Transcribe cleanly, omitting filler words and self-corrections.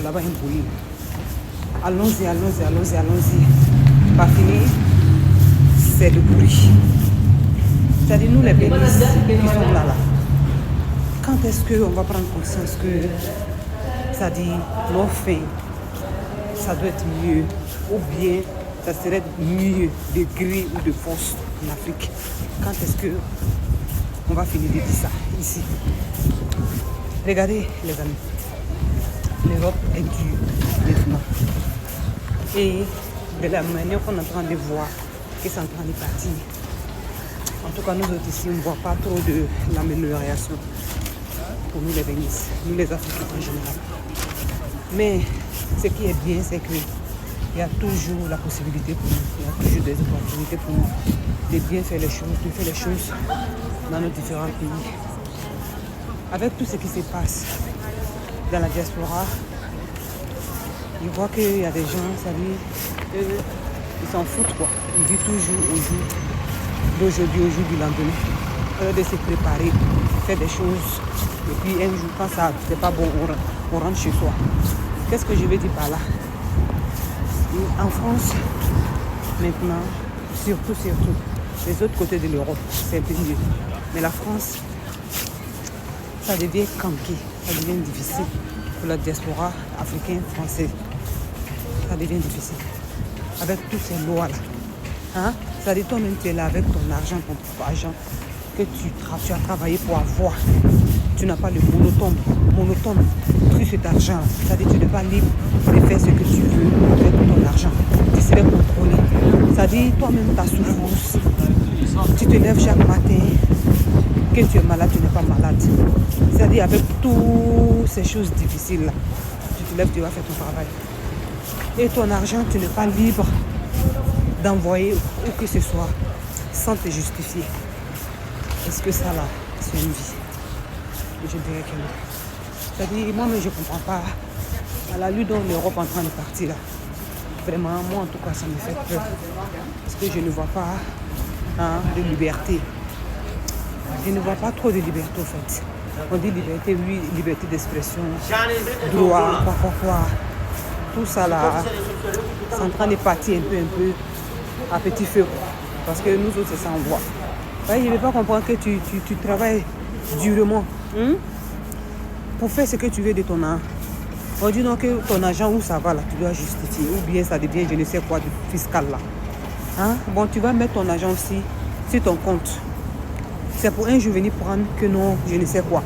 là-bas, allons-y. Pas fini, c'est le bruit. C'est-à-dire, nous les bénisses qui sommes là. Quand est-ce qu'on va prendre conscience que, c'est-à-dire, nos fins, ça doit être mieux, ou bien ça serait mieux de gré ou de force en Afrique? Quand est-ce qu'on va finir de dire ça ici? Regardez les amis, l'Europe est dure maintenant. Et de la manière qu'on est en train de voir que c'est en train de partir, en tout cas nous autres ici, on ne voit pas trop de l'amélioration pour nous les bénisses, nous les Africains en général. Mais ce qui est bien, c'est qu'il y a toujours la possibilité pour nous, il y a toujours des opportunités pour nous de bien faire les choses, de faire les choses dans nos différents pays. Avec tout ce qui se passe dans la diaspora, je vois qu'il y a des gens, ça dit, ils s'en foutent quoi. Ils vivent toujours au jour d'aujourd'hui, au jour du lendemain. Au lieu de se préparer, faire des choses, et puis un jour, quand ça c'est pas bon, on rentre chez soi. Qu'est-ce que je veux dire par là? En France, maintenant, surtout, les autres côtés de l'Europe, c'est un peu mieux. Mais la France, ça devient canqué, ça devient difficile pour la diaspora africaine, française. Ça devient difficile. Avec toutes ces lois-là. Hein? Ça dit toi-même, tu es là avec ton argent, ton propre argent, que tu as travaillé pour avoir. Tu n'as pas le monotone sur cet argent. Ça dit tu n'es pas libre de faire ce que tu veux avec ton argent. Tu serais contrôlé. Ça dit toi-même ta souffrance. Tu te lèves chaque matin. Que tu es malade, tu n'es pas malade. C'est-à-dire avec toutes ces choses difficiles-là, tu te lèves, tu vas faire ton travail. Et ton argent, tu n'es pas libre d'envoyer où que ce soit sans te justifier. Est-ce que ça là, c'est une vie? Je dirais que non. C'est-à-dire, moi-même, je ne comprends pas à la lutte dont l'Europe est en train de partir là. Vraiment, moi en tout cas, ça me fait peur. Parce que je ne vois pas de liberté. Je ne vois pas trop de liberté, au fait. On dit liberté, oui, liberté d'expression, droit, quoi. Tout ça là, c'est en train de partir un peu à petit feu. Parce que nous autres, c'est ça, on voit. Ouais, je ne vais pas comprendre que tu travailles durement pour faire ce que tu veux de ton argent. On dit non que ton argent, où ça va là, tu dois justifier. Ou bien ça devient je ne sais quoi de fiscal là. Bon, tu vas mettre ton argent aussi sur ton compte. C'est pour un jour venir prendre que non, je ne sais quoi.